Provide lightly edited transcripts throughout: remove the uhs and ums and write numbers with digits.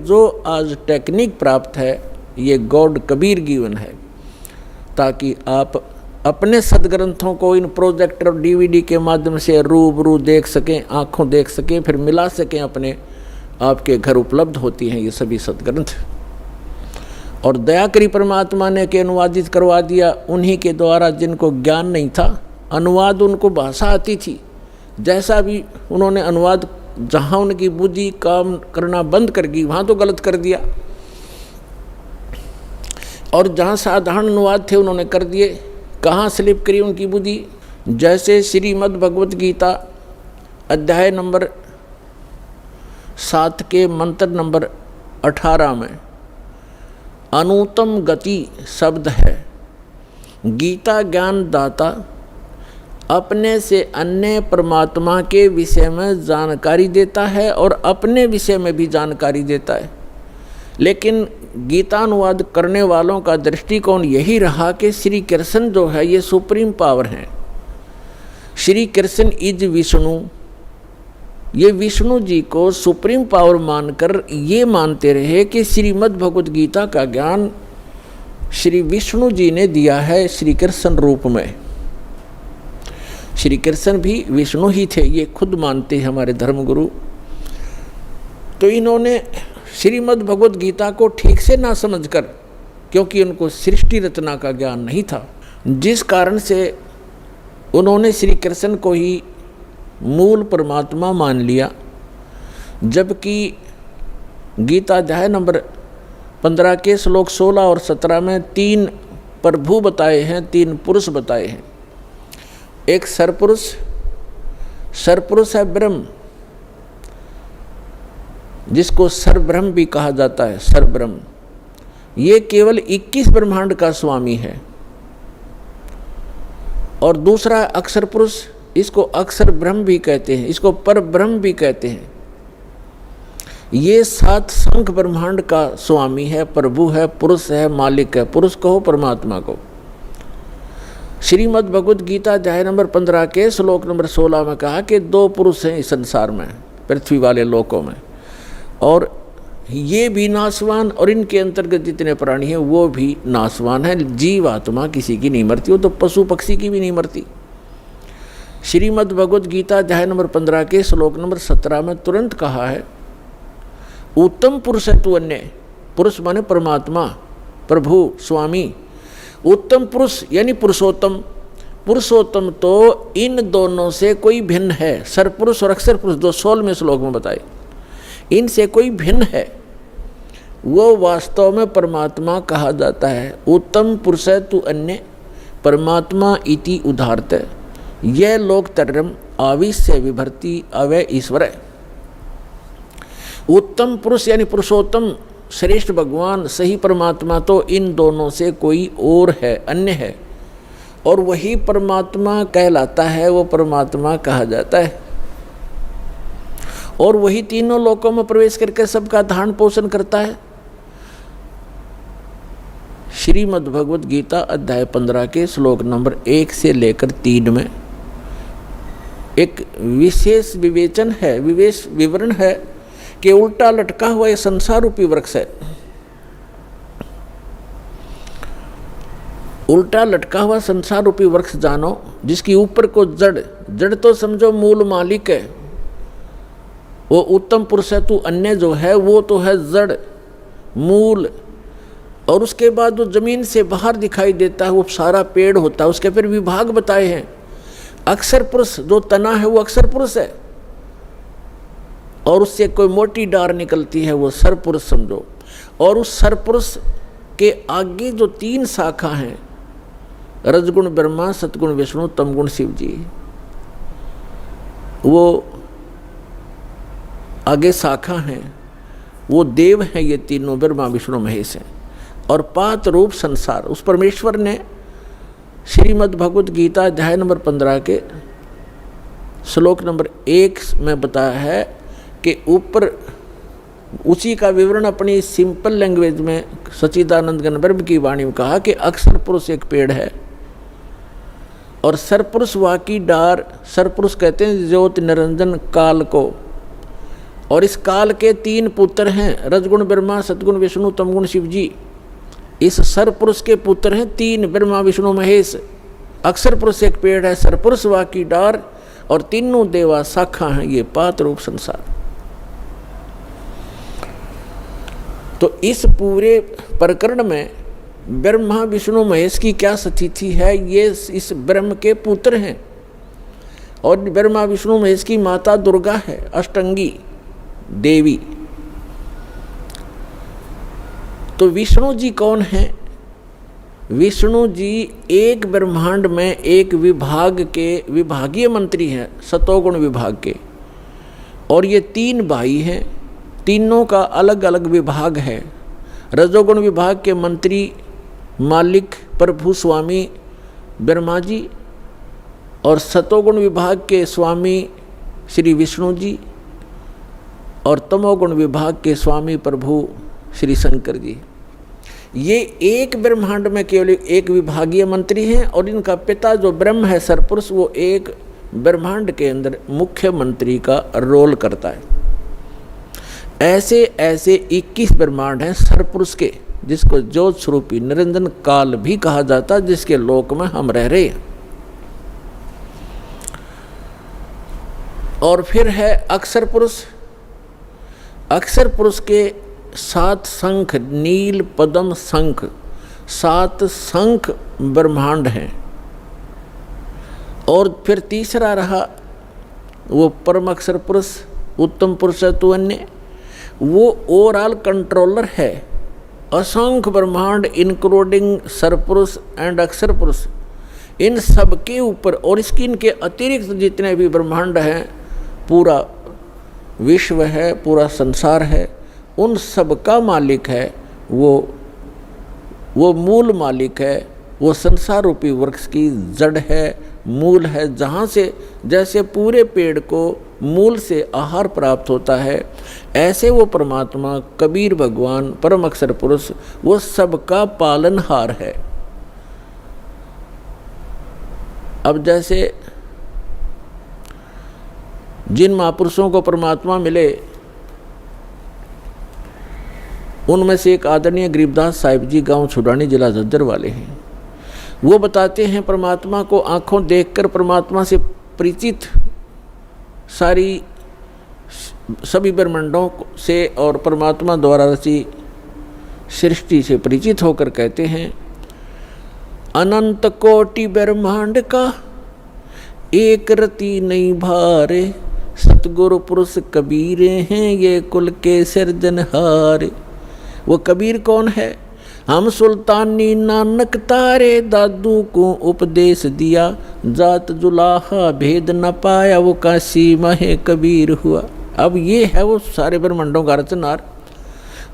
जो आज टेक्निक प्राप्त है ये गॉड कबीर गिवन है, ताकि आप अपने सदग्रंथों को इन प्रोजेक्टर और डीवीडी के माध्यम से रूबरू देख सकें, आँखों देख सकें, फिर मिला सकें अपने। आपके घर उपलब्ध होती हैं ये सभी सदग्रंथ। और दया करी परमात्मा ने के अनुवादित करवा दिया उन्हीं के द्वारा जिनको ज्ञान नहीं था। अनुवाद उनको भाषा आती थी, जैसा भी उन्होंने अनुवाद, जहाँ उनकी बुद्धि काम करना बंद कर गई वहाँ तो गलत कर दिया, और जहाँ साधारण अनुवाद थे उन्होंने कर दिए। कहाँ स्लिप करी उनकी बुद्धि? जैसे श्रीमद् भगवत गीता अध्याय नंबर 7 के मंत्र नंबर 18 में अनुत्तम गति शब्द है। गीता ज्ञान दाता अपने से अन्य परमात्मा के विषय में जानकारी देता है और अपने विषय में भी जानकारी देता है। लेकिन गीता अनुवाद करने वालों का दृष्टिकोण यही रहा कि श्री कृष्ण जो है ये सुप्रीम पावर हैं। श्री कृष्ण इज विष्णु, ये विष्णु जी को सुप्रीम पावर मानकर ये मानते रहे कि श्रीमद् भगवत गीता का ज्ञान श्री विष्णु जी ने दिया है श्री कृष्ण रूप में। श्री कृष्ण भी विष्णु ही थे, ये खुद मानते हैं हमारे धर्मगुरु। तो इन्होंने श्रीमद् भगवत गीता को ठीक से ना समझकर, क्योंकि उनको सृष्टि रचना का ज्ञान नहीं था, जिस कारण से उन्होंने श्री कृष्ण को ही मूल परमात्मा मान लिया। जबकि गीता अध्याय नंबर 15 के श्लोक 16 और 17 में 3 प्रभु बताए हैं, 3 पुरुष बताए हैं। एक सरपुरुष, सरपुरुष है ब्रह्म, जिसको सरब्रह्म भी कहा जाता है। सरब्रह्म ये केवल 21 ब्रह्मांड का स्वामी है। और दूसरा अक्षर पुरुष, इसको अक्षर ब्रह्म भी कहते हैं, इसको पर ब्रह्म भी कहते हैं। ये 7 संख्य ब्रह्मांड का स्वामी है, प्रभु है, पुरुष है, मालिक है। पुरुष कहो परमात्मा को। श्रीमद् भगवत गीता अध्याय नंबर 15 के श्लोक नंबर 16 में कहा कि 2 पुरुष हैं इस संसार में, पृथ्वी वाले लोकों में, और ये भी नाशवान और इनके अंतर्गत जितने प्राणी हैं वो भी नाशवान हैं। जीव आत्मा किसी की नहीं मरती, वो तो पशु पक्षी की भी नहीं मरती। श्रीमद् भगवत गीता अध्याय नंबर 15 के श्लोक नंबर 17 में तुरंत कहा है, उत्तम पुरुष है तू अन्य। पुरुष माने परमात्मा, प्रभु, स्वामी। उत्तम पुरुष यानी पुरुषोत्तम। पुरुषोत्तम तो इन दोनों से कोई भिन्न है। सरपुरुष और अक्षर पुरुष, जो 16वें श्लोक में बताए, इनसे कोई भिन्न है, वो वास्तव में परमात्मा कहा जाता है। उत्तम पुरुष है तू अन्य, परमात्मा इति उदाहरत, यह लोक तरम आविश्य विभर्ति अवय ईश्वर है। उत्तम पुरुष यानी पुरुषोत्तम, श्रेष्ठ भगवान, सही परमात्मा तो इन दोनों से कोई और है, अन्य है, और वही परमात्मा कहलाता है, वो परमात्मा कहा जाता है। और वही तीनों लोकों में प्रवेश करके सबका धारण पोषण करता है। श्रीमद् भगवत गीता अध्याय 15 के श्लोक नंबर 1 से लेकर 3 में एक विशेष विवेचन है, विवेश विवरण है कि उल्टा लटका हुआ ये संसार रूपी वृक्ष है। उल्टा लटका हुआ संसार रूपी वृक्ष जानो, जिसकी ऊपर को जड़, जड़ तो समझो मूल मालिक है, वो उत्तम पुरुष है तू अन्य जो है वो तो है जड़, मूल, और उसके बाद जो जमीन से बाहर दिखाई देता है वो सारा पेड़ होता है। उसके फिर विभाग बताए हैं। अक्षर पुरुष जो तना है वो अक्षर पुरुष है, और उससे कोई मोटी डार निकलती है वो सरपुरुष समझो। और उस सरपुरुष के आगे जो 3 शाखा हैं, रजगुण ब्रह्मा, सतगुण विष्णु, तमगुण शिव जी, वो आगे शाखा हैं, वो देव हैं, ये तीनों ब्रह्मा विष्णु महेश हैं। और 5 रूप संसार, उस परमेश्वर ने श्रीमद् भगवत गीता अध्याय नंबर 15 के श्लोक नंबर 1 में बताया है कि ऊपर उसी का विवरण अपनी सिंपल लैंग्वेज में सच्चिदानंद घन ब्रह्म की वाणी में कहा कि अक्षर पुरुष एक पेड़ है और सरपुरुष वाकी डार। सरपुरुष कहते हैं ज्योति निरंजन काल को, और इस काल के 3 पुत्र हैं, रजगुण ब्रह्मा, सतगुण विष्णु, तमगुण शिव जी। इस सरपुरुष के पुत्र हैं 3, ब्रह्मा विष्णु महेश। अक्षर पुरुष एक पेड़ है, सरपुरुष वा की डार, और तीनों देवा शाखा हैं, ये पात रूप संसार। तो इस पूरे प्रकरण में ब्रह्मा विष्णु महेश की क्या स्थिति है, ये इस ब्रह्म के पुत्र हैं। और ब्रह्मा विष्णु महेश की माता दुर्गा है, अष्टंगी देवी। तो विष्णु जी कौन है? विष्णु जी एक ब्रह्मांड में एक विभाग के विभागीय मंत्री हैं, सतोगुण विभाग के। और ये 3 भाई हैं, तीनों का अलग अलग विभाग है। रजोगुण विभाग के मंत्री मालिक प्रभु स्वामी ब्रह्मा जी, और सतोगुण विभाग के स्वामी श्री विष्णु जी, और तमोगुण विभाग के स्वामी प्रभु श्री शंकर जी। ये एक ब्रह्मांड में केवल एक विभागीय मंत्री हैं, और इनका पिता जो ब्रह्म है सरपुरुष, वो एक ब्रह्मांड के अंदर मुख्य मंत्री का रोल करता है। ऐसे ऐसे 21 ब्रह्मांड हैं सरपुरुष के, जिसको ज्योत स्वरूपी निरंजन काल भी कहा जाता है, जिसके लोक में हम रह रहे हैं। और फिर है अक्षर पुरुष। अक्षर पुरुष के 7 शंख, नील पद्म शंख, 7 शंख ब्रह्मांड हैं। और फिर तीसरा रहा वो परम अक्षर पुरुष, उत्तम पुरुष तु अन्य, वो ओवरऑल कंट्रोलर है। असंख्य ब्रह्मांड इंक्लूडिंग सरपुरुष एंड अक्षर पुरुष, इन सब के ऊपर और इसकी इनके अतिरिक्त जितने भी ब्रह्मांड हैं, पूरा विश्व है, पूरा संसार है, उन सब का मालिक है वो मूल मालिक है। वो संसार रूपी वृक्ष की जड़ है, मूल है, जहाँ से जैसे पूरे पेड़ को मूल से आहार प्राप्त होता है, ऐसे वो परमात्मा कबीर भगवान परम अक्षर पुरुष वो सबका पालनहार है। अब जैसे जिन महापुरुषों को परमात्मा मिले, उनमें से एक आदरणीय गरीबदास साहिब जी, गांव छुड़ानी, जिला झज्जर वाले हैं। वो बताते हैं परमात्मा को आंखों देखकर परमात्मा से परिचित सारी सभी ब्रह्मांडों से और परमात्मा द्वारा रची सृष्टि से परिचित होकर कहते हैं, अनंत कोटि ब्रह्मांड का एक रति नहीं भारे, सतगुरु पुरुष कबीरे हैं ये कुल के सिरजनहारे। वो कबीर कौन है? हम सुल्तानी नानक तारे, दादू को उपदेश दिया, जात जुलाहा भेद न पाया, वो काशी महे कबीर हुआ। अब ये है वो सारे ब्रह्मांडों का रचनार,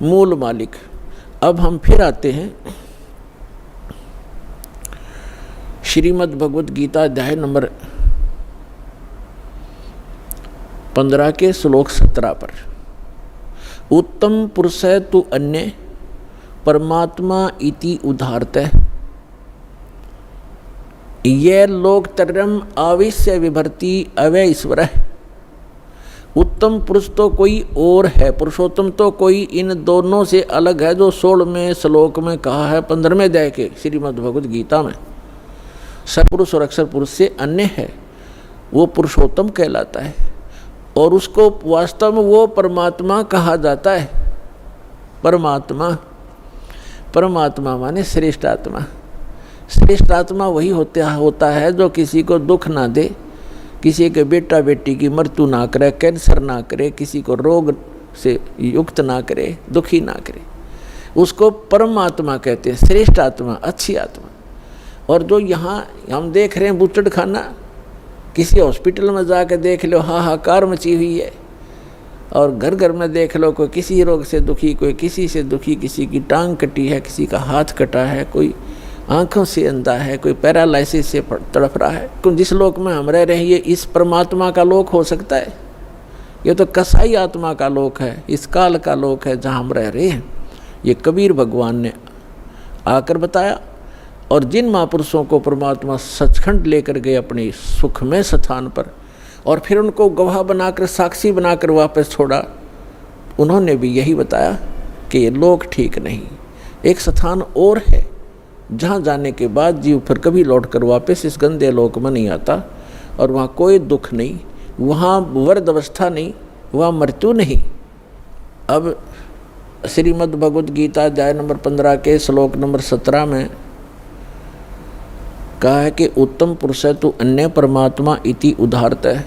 मूल मालिक। अब हम फिर आते हैं श्रीमद् भगवद गीता अध्याय नंबर 15 के श्लोक 17 पर। उत्तम पुरुष तु अन्य परमात्मा इति उदाहरतः, ये लोकत्रयम् आविश्य विभर्ति अवय ईश्वर। उत्तम पुरुष तो कोई और है, पुरुषोत्तम तो कोई इन दोनों से अलग है, जो 16वें श्लोक में कहा है 15वें अध्याय के श्रीमद् भगवद गीता में। सपुरुष और अक्षर पुरुष से अन्य है, वो पुरुषोत्तम कहलाता है, और उसको वास्तव में वो परमात्मा कहा जाता है। परमात्मा माने श्रेष्ठ आत्मा। श्रेष्ठ आत्मा वही होता है जो किसी को दुख ना दे, किसी के बेटा बेटी की मृत्यु ना करे, कैंसर ना करे, किसी को रोग से युक्त ना करे, दुखी ना करे, उसको परमात्मा कहते हैं, श्रेष्ठ आत्मा, अच्छी आत्मा। और जो यहाँ हम देख रहे हैं बुचड़ खाना, किसी हॉस्पिटल में जाकर देख लो हाहाकार मची हुई है, और घर घर में देख लो कोई किसी रोग से दुखी, कोई किसी से दुखी, किसी की टांग कटी है, किसी का हाथ कटा है, कोई आंखों से अंधा है, कोई पैरालिसिस से तड़प रहा है। तो जिस लोक में हम रह रहे हैं, ये इस परमात्मा का लोक हो सकता है? ये तो कसाई आत्मा का लोक है, इस काल का लोक है जहाँ हम रह रहे हैं। ये कबीर भगवान ने आकर बताया। और जिन महापुरुषों को परमात्मा सचखंड लेकर गए अपने सुखमय स्थान पर, और फिर उनको गवाह बनाकर, साक्षी बनाकर वापस छोड़ा, उन्होंने भी यही बताया कि ये लोक ठीक नहीं, एक स्थान और है जहाँ जाने के बाद जीव फिर कभी लौटकर वापस इस गंदे लोक में नहीं आता, और वहाँ कोई दुख नहीं, वहाँ वर्द अवस्था नहीं, वहाँ मृत्यु नहीं। अब श्रीमद् भगवद गीता अध्याय नंबर 15 के श्लोक नंबर 17 में कहा है कि उत्तम पुरुष है तो अन्य परमात्मा इति उदाहरत है,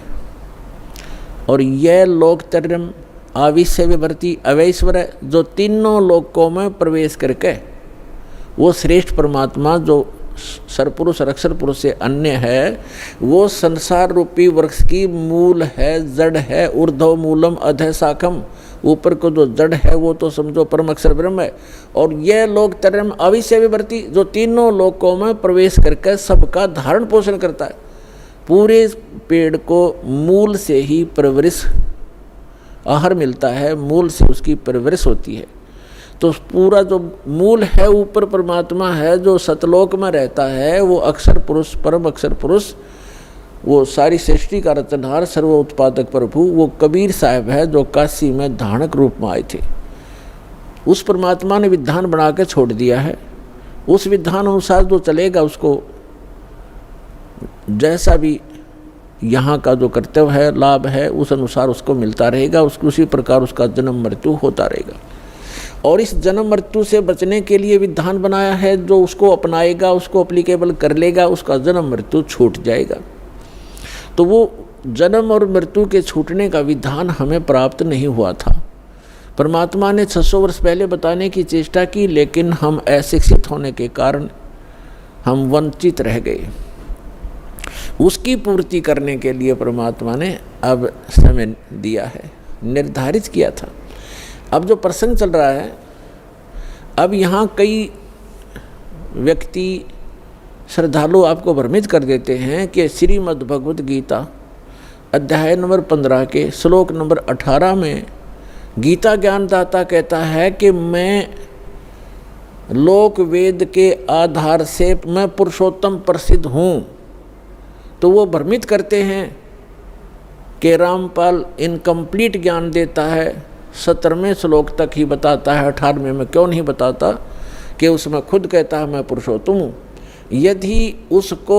और यह लोकतर्यम आविश्य विवर्ती अवैश्वर है, जो तीनों लोकों में प्रवेश करके वो श्रेष्ठ परमात्मा जो सरपुरुष और अक्षर पुरुष से अन्य है, वो संसार रूपी वृक्ष की मूल है, जड़ है, ऊर्ध्व मूलम अधः शाखम, ऊपर को जो जड़ है वो तो समझो परम अक्षर ब्रह्म है, और यह लोक तरम अविश्य विवर्ती, जो तीनों लोकों में प्रवेश करके सबका धारण पोषण करता है। पूरे पेड़ को मूल से ही परवरिश आहार मिलता है, मूल से उसकी परवरिश होती है। तो पूरा जो मूल है ऊपर परमात्मा है, जो सतलोक में रहता है, वो अक्षर पुरुष, परम अक्षर पुरुष, वो सारी सृष्टि का रचनहार, सर्व उत्पादक प्रभु, वो कबीर साहब है जो काशी में धानक रूप में आए थे। उस परमात्मा ने विधान बना के छोड़ दिया है, उस विधान अनुसार जो चलेगा उसको जैसा भी यहाँ का जो कर्तव्य है, लाभ है, उस अनुसार उसको मिलता रहेगा, उसको उसी प्रकार उसका जन्म मृत्यु होता रहेगा। और इस जन्म मृत्यु से बचने के लिए विधान बनाया है, जो उसको अपनाएगा, उसको अप्लीकेबल कर लेगा, उसका जन्म मृत्यु छूट जाएगा। तो वो जन्म और मृत्यु के छूटने का विधान हमें प्राप्त नहीं हुआ था। परमात्मा ने 600 वर्ष पहले बताने की चेष्टा की, लेकिन हम अशिक्षित होने के कारण हम वंचित रह गए। उसकी पूर्ति करने के लिए परमात्मा ने अब समय दिया है, निर्धारित किया था। अब जो प्रसंग चल रहा है, अब यहाँ कई व्यक्ति श्रद्धालु आपको भ्रमित कर देते हैं कि श्रीमद् भगवद गीता अध्याय नंबर 15 के श्लोक नंबर 18 में गीता ज्ञानदाता कहता है कि मैं लोक वेद के आधार से मैं पुरुषोत्तम प्रसिद्ध हूँ। तो वो भ्रमित करते हैं कि रामपाल इनकम्प्लीट ज्ञान देता है, 17वें श्लोक तक ही बताता है, 18वें में क्यों नहीं बताता कि उसमें खुद कहता है मैं पुरुषोत्तम हूँ। यदि उसको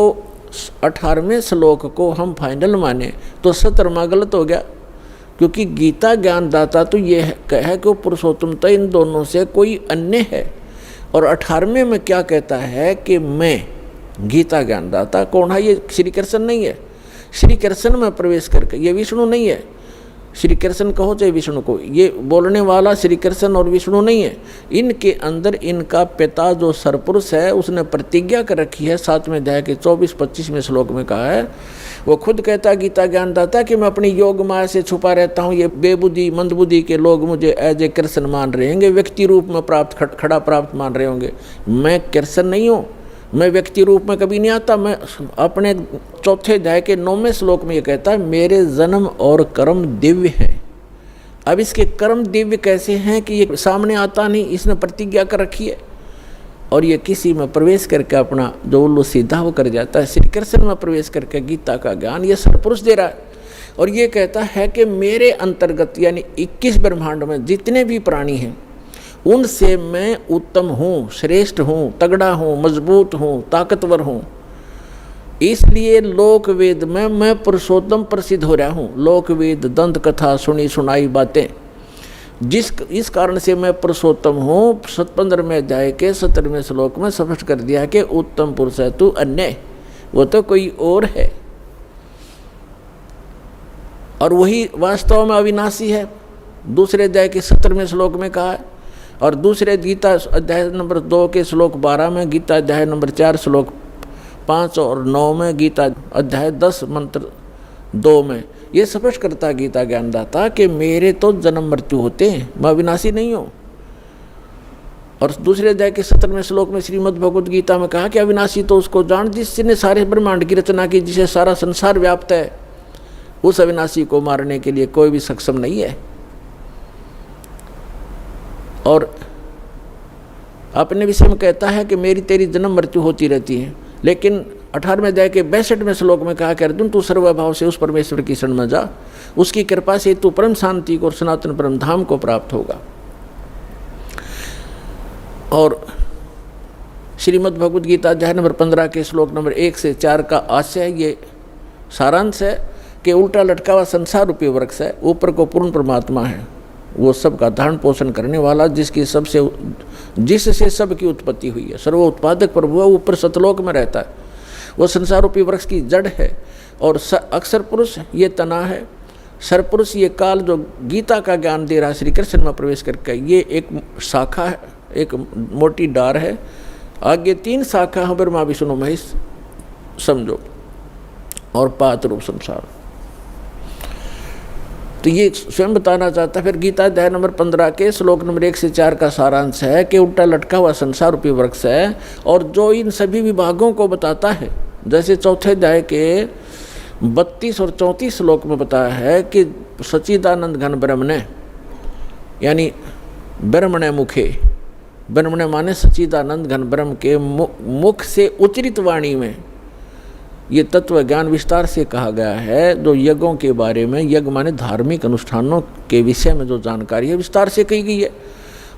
18वें श्लोक को हम फाइनल माने तो 17वां गलत हो गया, क्योंकि गीता ज्ञानदाता तो ये कहे कि पुरुषोत्तमता इन दोनों से कोई अन्य है। और 18वें में क्या कहता है कि मैं गीता ज्ञानदाता कौन है? ये श्री कृष्ण नहीं है। श्री कृष्ण में प्रवेश करके, ये विष्णु नहीं है। श्री कृष्ण कहो चाहे विष्णु को, ये बोलने वाला श्री कृष्ण और विष्णु नहीं है। इनके अंदर इनका पिता जो सरपुरुष है उसने प्रतिज्ञा कर रखी है, 7वें अध्याय के 24-25वें श्लोक में कहा है, वो खुद कहता है गीता ज्ञानदाता कि मैं अपनी योग माया से छुपा रहता हूँ। ये बेबुद्धि मंदबुद्धि के लोग मुझे एज ए कृष्ण मान रहे होंगे, व्यक्ति रूप में प्राप्त खड़ा प्राप्त मान रहे होंगे। मैं कृष्ण नहीं हूँ, मैं व्यक्ति रूप में कभी नहीं आता। मैं अपने 4थे अध्याय के 9वें श्लोक में ये कहता है मेरे जन्म और कर्म दिव्य हैं। अब इसके कर्म दिव्य कैसे हैं कि ये सामने आता नहीं, इसने प्रतिज्ञा कर रखी है और ये किसी में प्रवेश करके अपना जो उल्लू सीधा वो कर जाता है। श्री कृष्ण में प्रवेश करके गीता का ज्ञान ये सरपुरुष दे रहा है और ये कहता है कि मेरे अंतर्गत यानी 21 ब्रह्मांड में जितने भी प्राणी हैं उनसे मैं उत्तम हूँ, श्रेष्ठ हूँ, तगड़ा हूँ, मजबूत हूँ, ताकतवर हूँ। इसलिए लोक वेद में मैं पुरुषोत्तम प्रसिद्ध हो रहा हूँ। लोक वेद दंत कथा सुनी सुनाई बातें, इस कारण से मैं पुरुषोत्तम हूँ। 15वें अध्याय के 17वें श्लोक में स्पष्ट कर दिया कि उत्तम पुरुष है तू अन्य, वो तो कोई और है और वही वास्तव में अविनाशी है। दूसरे अध्याय के 17वें श्लोक में कहा है। और दूसरे गीता अध्याय नंबर 2 के श्लोक 12 में, गीता अध्याय नंबर 4 श्लोक 5 और 9 में, गीता अध्याय 10 मंत्र 2 में ये स्पष्ट करता है गीता ज्ञानदाता कि मेरे तो जन्म मृत्यु होते हैं, मैं अविनाशी नहीं हूँ। और दूसरे अध्याय के 17वें श्लोक में श्रीमद् भगवद गीता में कहा कि अविनाशी तो उसको जान जिसने सारे ब्रह्मांड की रचना की, जिसे सारा संसार व्याप्त है। उस अविनाशी को मारने के लिए कोई भी सक्षम नहीं है। और अपने विषय में कहता है कि मेरी तेरी जन्म मृत्यु होती रहती है, लेकिन 18वें अध्याय के 62वें श्लोक में कहा कि अर्जुन तू सर्वभाव से उस परमेश्वर की शरण में जा, उसकी कृपा से तू परम शांति को और सनातन परम धाम को प्राप्त होगा। और श्रीमद् भगवद गीता अध्याय नंबर 15 के श्लोक नंबर 1 से 4 का आशय, ये सारांश है कि उल्टा लटका हुआ संसार रूपी वृक्ष है, ऊपर को पूर्ण परमात्मा है, वो सबका धारण पोषण करने वाला, जिससे सबकी उत्पत्ति हुई है, सर्व उत्पादक प्रभु है, ऊपर सतलोक में रहता है, वो संसार रूपी वृक्ष की जड़ है। और अक्षर पुरुष ये तना है, सरपुरुष ये काल जो गीता का ज्ञान दे रहा है श्री कृष्ण में प्रवेश करके, ये एक शाखा है, एक मोटी डार है, आगे 3 शाखा है, ब्रह्मा विष्णु महेश समझो, और पात रूप संसार। तो ये स्वयं बताना चाहता है। फिर गीता अध्याय नंबर 15 के श्लोक नंबर 1 से 4 का सारांश है कि उल्टा लटका हुआ संसार रूपी वृक्ष है, और जो इन सभी विभागों को बताता है, जैसे चौथे अध्याय के 32 और 34 श्लोक में बताया है कि सच्चिदानंद घन ब्रह्म ने, यानी ब्रह्मणे मुखे, ब्रह्मणे माने सच्चिदानंद घन ब्रह्म के मुख से उच्चरित वाणी में ये तत्व ज्ञान विस्तार से कहा गया है, जो यज्ञों के बारे में, यज्ञ माने धार्मिक अनुष्ठानों के विषय में जो जानकारी है विस्तार से कही गई है।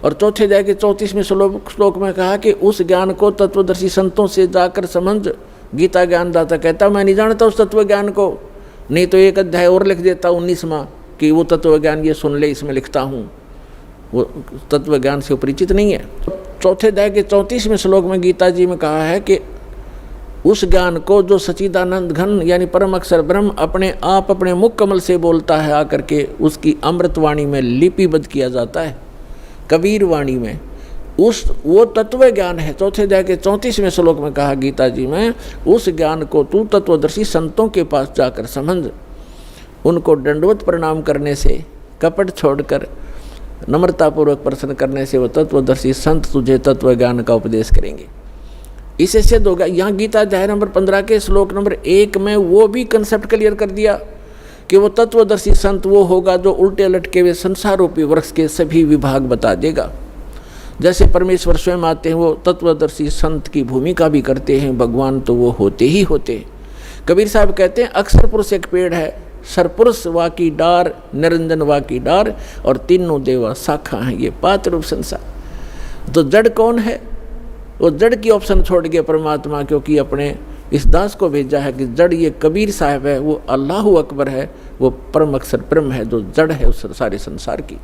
और चौथे अध्याय के 34वें श्लोक में कहा कि उस ज्ञान को तत्वदर्शी संतों से जाकर समझ। गीता ज्ञानदाता कहता मैं नहीं जानता उस तत्व ज्ञान को, नहीं तो एक अध्याय और लिख देता 19वां कि वो तत्व ज्ञान ये सुन ले, इसमें लिखता हूँ, वो तत्व ज्ञान से परिचित नहीं है। चौथे अध्याय के 34वें श्लोक में गीता जी में कहा है कि उस ज्ञान को जो सच्चिदानंद घन यानी परम अक्षर ब्रह्म अपने आप अपने मुख कमल से बोलता है आकर के, उसकी अमृतवाणी में लिपिबद्ध किया जाता है, कबीर वाणी में, वो तत्व ज्ञान है। चौथे अध्याय के 34वें श्लोक में कहा गीता जी में, उस ज्ञान को तू तत्वदर्शी संतों के पास जाकर समझ, उनको दंडवत प्रणाम करने से, कपट छोड़कर नम्रतापूर्वक प्रश्न करने से वो तत्वदर्शी संत तुझे तत्व ज्ञान का उपदेश करेंगे। इससे सिद्ध होगा। यहाँ गीता अध्याय नंबर 15 के श्लोक नंबर 1 में वो भी कंसेप्ट क्लियर कर दिया कि वो तत्वदर्शी संत वो होगा जो उल्टे लटके हुए संसार रूपी वृक्ष के सभी विभाग बता देगा। जैसे परमेश्वर स्वयं आते हैं, वो तत्वदर्शी संत की भूमिका भी करते हैं, भगवान तो वो होते ही होते हैं। कबीर साहब कहते हैं अक्षर पुरुष एक पेड़ है, सरपुरुष वा की डार, निरंजन वा की डार, और तीनों देवा शाखा हैं, ये पात रूप संसार। तो जड़ कौन है? वो जड़ की ऑप्शन छोड़ के परमात्मा, क्योंकि अपने इस दास को भेजा है कि जड़ ये कबीर साहब है, वो अल्लाह अकबर है, वो परम अक्षर ब्रह्म है जो जड़ है उस सारे संसार की।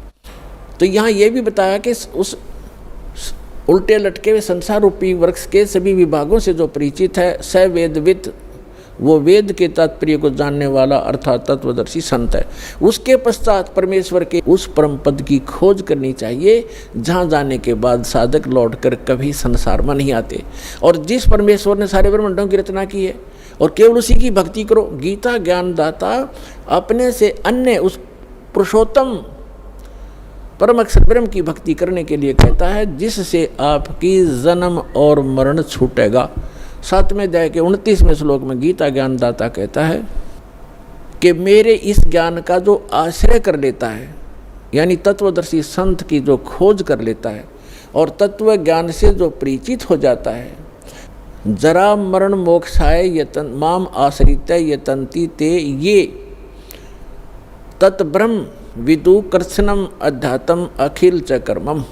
तो यहाँ ये भी बताया कि उस उल्टे लटके हुए संसार रूपी वृक्ष के सभी विभागों से जो परिचित है, स वेदविद, वो वेद के तात्पर्य को जानने वाला अर्थात तत्वदर्शी संत है। उसके पश्चात परमेश्वर के उस परम पद की खोज करनी चाहिए, जहाँ जाने के बाद साधक लौटकर कभी संसार में नहीं आते। और जिस परमेश्वर ने सारे ब्रह्मांडों की रचना की है, और केवल उसी की भक्ति करो। गीता ज्ञानदाता अपने से अन्य उस पुरुषोत्तम परम अक्षर ब्रह्म की भक्ति करने के लिए कहता है, जिससे आपकी जन्म और मरण छूटेगा। 7वें अध्याय के 29वें श्लोक में गीता ज्ञानदाता कहता है कि मेरे इस ज्ञान का जो आश्रय कर लेता है, यानी तत्वदर्शी संत की जो खोज कर लेता है और तत्व ज्ञान से जो परिचित हो जाता है, जरा मरण मोक्षाय यतन माम आश्रित यतंती ते ये तत्ब्रह्म विदु कृष्णम अध्यात्म अखिल च कर्मम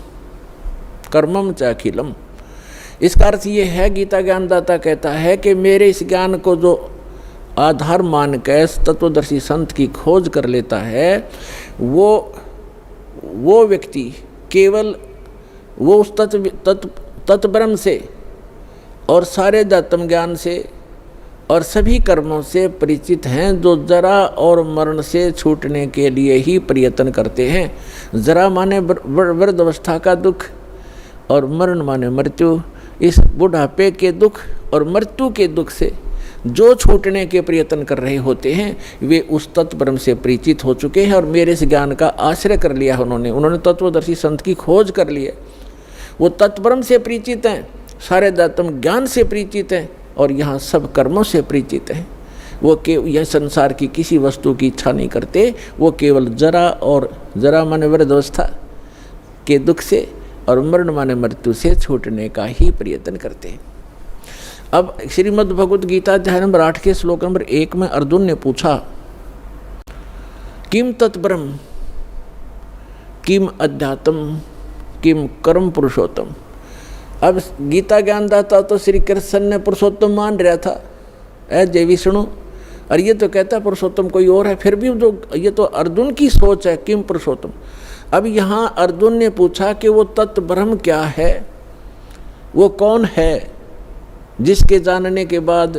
च अखिलम। इसका अर्थ ये है, गीता ज्ञानदाता कहता है कि मेरे इस ज्ञान को जो आधार मान के तत्वदर्शी संत की खोज कर लेता है, वो व्यक्ति केवल वो उस तत्ब्रह्म से और सारे अध्यात्म ज्ञान से और सभी कर्मों से परिचित हैं, जो जरा और मरण से छूटने के लिए ही प्रयत्न करते हैं। जरा माने वृद्ध अवस्था का दुख और मरण माने मृत्यु। इस बुढ़ापे के दुख और मृत्यु के दुख से जो छूटने के प्रयत्न कर रहे होते हैं, वे उस तत्ब्रह्म से परिचित हो चुके हैं और मेरे इस ज्ञान का आश्रय कर लिया है। उन्होंने तत्वदर्शी संत की खोज कर ली है। वो तत्ब्रह्म से परिचित हैं, सारे अध्यात्म ज्ञान से परिचित हैं और यहाँ सब कर्मों से परिचित हैं। वो यह संसार की किसी वस्तु की इच्छा नहीं करते। वो केवल जरा माने वृद्धावस्था के दुख से और मरण माने मृत्यु से छूटने का ही प्रयत्न करते हैं। अब श्रीमद् भगवद गीता अध्याय नंबर 8 के श्लोक नंबर 1 में अर्जुन ने पूछा, किम तत्ब्रह्म, किम अध्यात्म, किम कर्म पुरुषोत्तम। अब गीता ज्ञानदाता तो श्री कृष्ण ने पुरुषोत्तम मान रहा था, जय विष्णु, और ये तो कहता है पुरुषोत्तम कोई और है। फिर भी जो ये तो अर्जुन की सोच है, किम पुरुषोत्तम। अब यहाँ अर्जुन ने पूछा कि वो तत्व ब्रह्म क्या है, वो कौन है जिसके जानने के बाद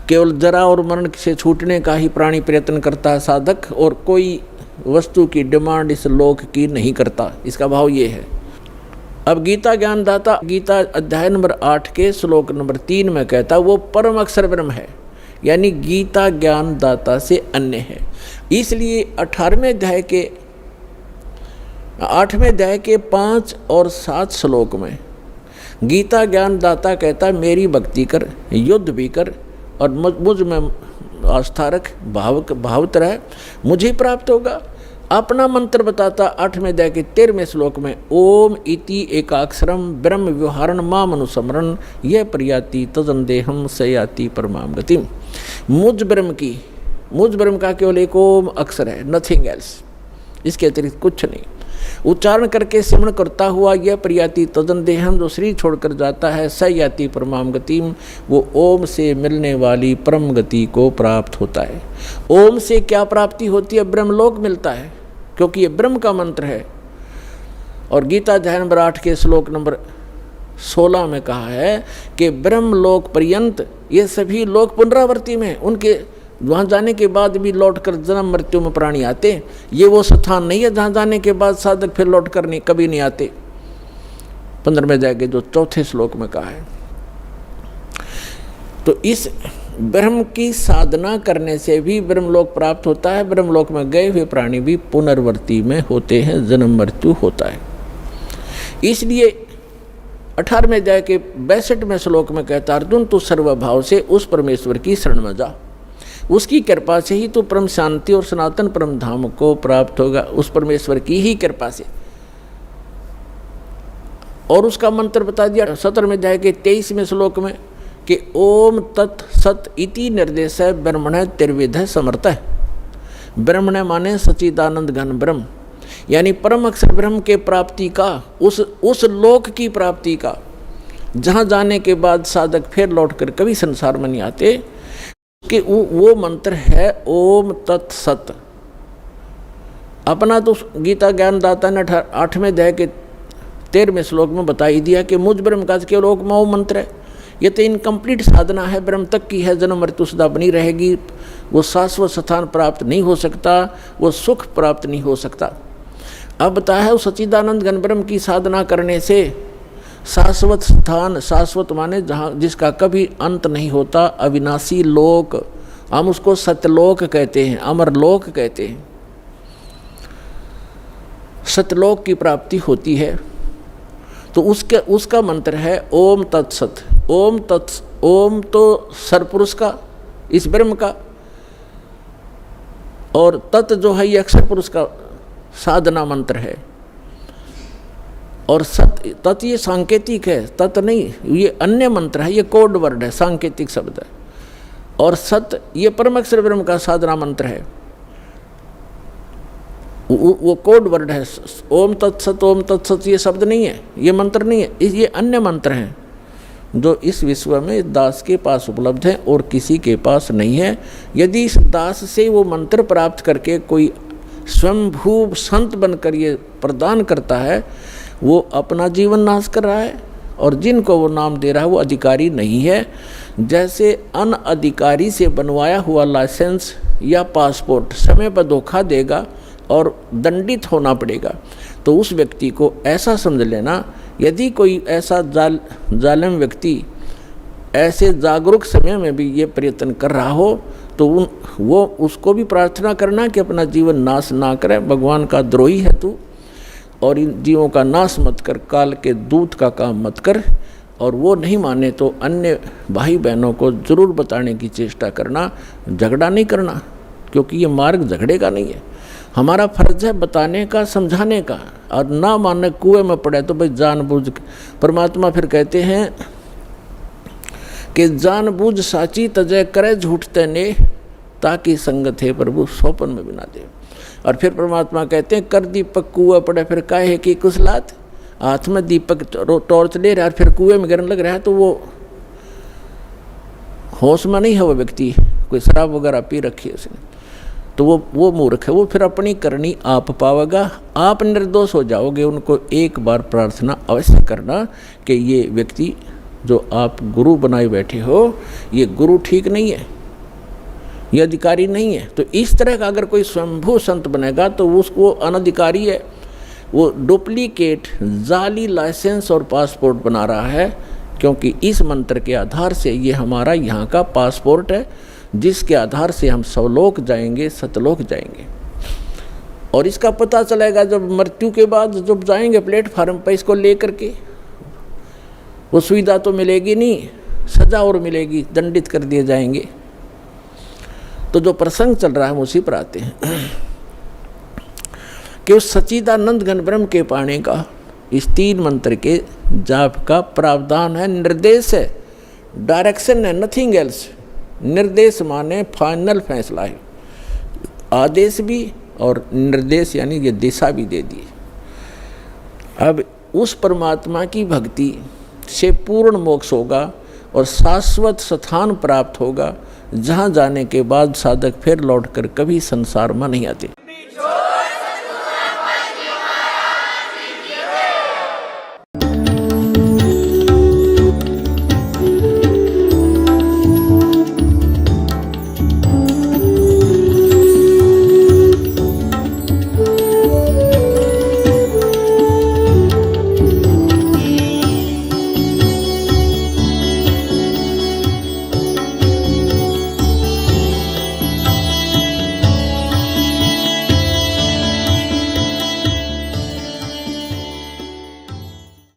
केवल जरा और मरण से छूटने का ही प्राणी प्रयत्न करता है साधक, और कोई वस्तु की डिमांड इस लोक की नहीं करता। इसका भाव ये है। अब गीता ज्ञानदाता गीता अध्याय नंबर 8 के श्लोक नंबर 3 में कहता वो परम अक्षर ब्रह्म है, यानी गीता ज्ञानदाता से अन्य है। इसलिए 8वें अध्याय के 5 और 7 श्लोक में गीता ज्ञानदाता कहता मेरी भक्ति कर, युद्ध भी कर और मुझ में आस्था रख, भावत रह, मुझे प्राप्त होगा। अपना मंत्र बताता 8वें अध्याय के 13वें श्लोक में, ओम इति एकाक्षरम ब्रह्म व्यवहारण माम अनुस्मरण यह प्रयाति तदंदेहम सयाति परमाम गतिम। मुझ ब्रह्म का केवल एक ओम अक्षर है, नथिंग एल्स, इसके अतिरिक्त कुछ नहीं। उच्चारण करके सिमरण करता हुआ यह प्रयाति तदंदेहम, जो शरीर छोड़कर जाता है, सयाति परमाम गतिम, वो ओम से मिलने वाली परम गति को प्राप्त होता है। ओम से क्या प्राप्ति होती है? ब्रह्मलोक मिलता है, क्योंकि ये ब्रह्म का मंत्र है। और गीता अध्याय नंबर 8 के श्लोक नंबर 16 में कहा है कि ब्रह्मलोक पर्यंत ये सभी लोग पुनरावर्ती में, उनके वहाँ जाने के बाद भी लौटकर जन्म मृत्यु में प्राणी आते। ये वो स्थान नहीं है जहाँ जाने के बाद साधक फिर लौट कर नहीं, कभी नहीं आते। 15वें अध्याय के जो 4थे श्लोक में कहा है। तो इस ब्रह्म की साधना करने से भी ब्रह्मलोक प्राप्त होता है। ब्रह्मलोक में गए हुए प्राणी भी पुनर्वर्ती में होते हैं, जन्म मृत्यु होता है। इसलिए 18वें अध्याय के 62वें श्लोक में कहता अर्जुन तू सर्वभाव से उस परमेश्वर की शरण में जा, उसकी कृपा से ही तू परम शांति और सनातन परम धाम को प्राप्त होगा, उस परमेश्वर की ही कृपा से। और उसका मंत्र बता दिया 17वें अध्याय के 23वें श्लोक में कि ओम तत् सत इति निर्देश है ब्रह्मण त्रिविध समर्थ है। ब्रह्मण माने सच्चिदानंद घन ब्रह्म, यानी परम अक्षर ब्रह्म के प्राप्ति का, उस लोक की प्राप्ति का, जहाँ जाने के बाद साधक फिर लौटकर कभी संसार में नहीं आते, कि वो मंत्र है ओम तत् सत। अपना तो गीता ज्ञानदाता ने 8वें अध्याय के 13वें श्लोक में बता ही दिया कि मुझ ब्रह्म का केवल ओम मंत्र है। ये तो इनकम्प्लीट साधना है, ब्रह्म तक की है, जन्म मृत्यु सदा बनी रहेगी, वो शाश्वत स्थान प्राप्त नहीं हो सकता, वो सुख प्राप्त नहीं हो सकता। अब बताया है उस सच्चिदानंद घन ब्रह्म की साधना करने से शाश्वत स्थान, शाश्वत माने जहाँ जिसका कभी अंत नहीं होता, अविनाशी लोक, हम उसको सत्यलोक कहते हैं, अमरलोक कहते हैं, सत्यलोक की प्राप्ति होती है। तो उसका मंत्र है ओम तत्सत। ओम तो सरपुरुष का, इस ब्रह्म का, और तत् जो है ये अक्षर पुरुष का साधना मंत्र है। और सत तत् ये सांकेतिक है, तत् नहीं, ये अन्य मंत्र है, ये कोड वर्ड है, सांकेतिक शब्द है। और सत ये परम अक्षर ब्रह्म का साधना मंत्र है, वो कोड वर्ड है। ओम तत्सत ये शब्द नहीं है, ये मंत्र नहीं है, ये अन्य मंत्र हैं जो इस विश्व में दास के पास उपलब्ध है और किसी के पास नहीं है। यदि इस दास से वो मंत्र प्राप्त करके कोई स्वयंभू संत बनकर ये प्रदान करता है, वो अपना जीवन नाश कर रहा है, और जिनको वो नाम दे रहा है वो अधिकारी नहीं है। जैसे अनअधिकारी से बनवाया हुआ लाइसेंस या पासपोर्ट समय पर धोखा देगा और दंडित होना पड़ेगा, तो उस व्यक्ति को ऐसा समझ लेना, यदि कोई ऐसा जालिम व्यक्ति ऐसे जागरूक समय में भी ये प्रयत्न कर रहा हो, तो वो उसको भी प्रार्थना करना कि अपना जीवन नाश ना करे, भगवान का द्रोही है तू, और इन जीवों का नाश मत कर, काल के दूत का काम मत कर। और वो नहीं माने तो अन्य भाई बहनों को ज़रूर बताने की चेष्टा करना, झगड़ा नहीं करना, क्योंकि ये मार्ग झगड़े का नहीं है। हमारा फर्ज है बताने का, समझाने का, और ना मानने कुएं में पड़े तो भाई जानबूझ। परमात्मा फिर कहते हैं कि जानबूझ साची तजय करे झूठते ने, ताकि संगत है प्रभु सोपन में बिना दे। और फिर परमात्मा कहते हैं कर दीपक कुआ पड़े फिर काहे की कुशलात, हाथ में दीपक टॉर्च ले रहा है फिर कुएं में गिरने लग रहा है, तो वो होश में नहीं है वो व्यक्ति, कोई शराब वगैरह पी रखी है उसने, तो वो मूर्ख है। वो फिर अपनी करनी आप पावेगा, आप निर्दोष हो जाओगे। उनको एक बार प्रार्थना अवश्य करना कि ये व्यक्ति जो आप गुरु बनाए बैठे हो, ये गुरु ठीक नहीं है, ये अधिकारी नहीं है। तो इस तरह का अगर कोई स्वयंभू संत बनेगा तो उसको अनधिकारी है, वो डुप्लीकेट जाली लाइसेंस और पासपोर्ट बना रहा है, क्योंकि इस मंत्र के आधार से ये हमारा यहाँ का पासपोर्ट है, जिसके आधार से हम सवलोक जाएंगे, सतलोक जाएंगे। और इसका पता चलेगा जब मृत्यु के बाद जब जाएंगे प्लेटफार्म पर इसको लेकर के, वो सुविधा तो मिलेगी नहीं, सजा और मिलेगी, दंडित कर दिए जाएंगे। तो जो प्रसंग चल रहा है हम उसी पर आते हैं कि उस सच्चिदानंद घन ब्रह्म के पाने का इस 3 मंत्र के जाप का प्रावधान है, निर्देश है, डायरेक्शन है, नथिंग एल्स। निर्देश माने फाइनल फैसला है, आदेश भी और निर्देश यानी ये दिशा भी दे दी। अब उस परमात्मा की भक्ति से पूर्ण मोक्ष होगा और शाश्वत स्थान प्राप्त होगा, जहाँ जाने के बाद साधक फिर लौटकर कभी संसार में नहीं आते।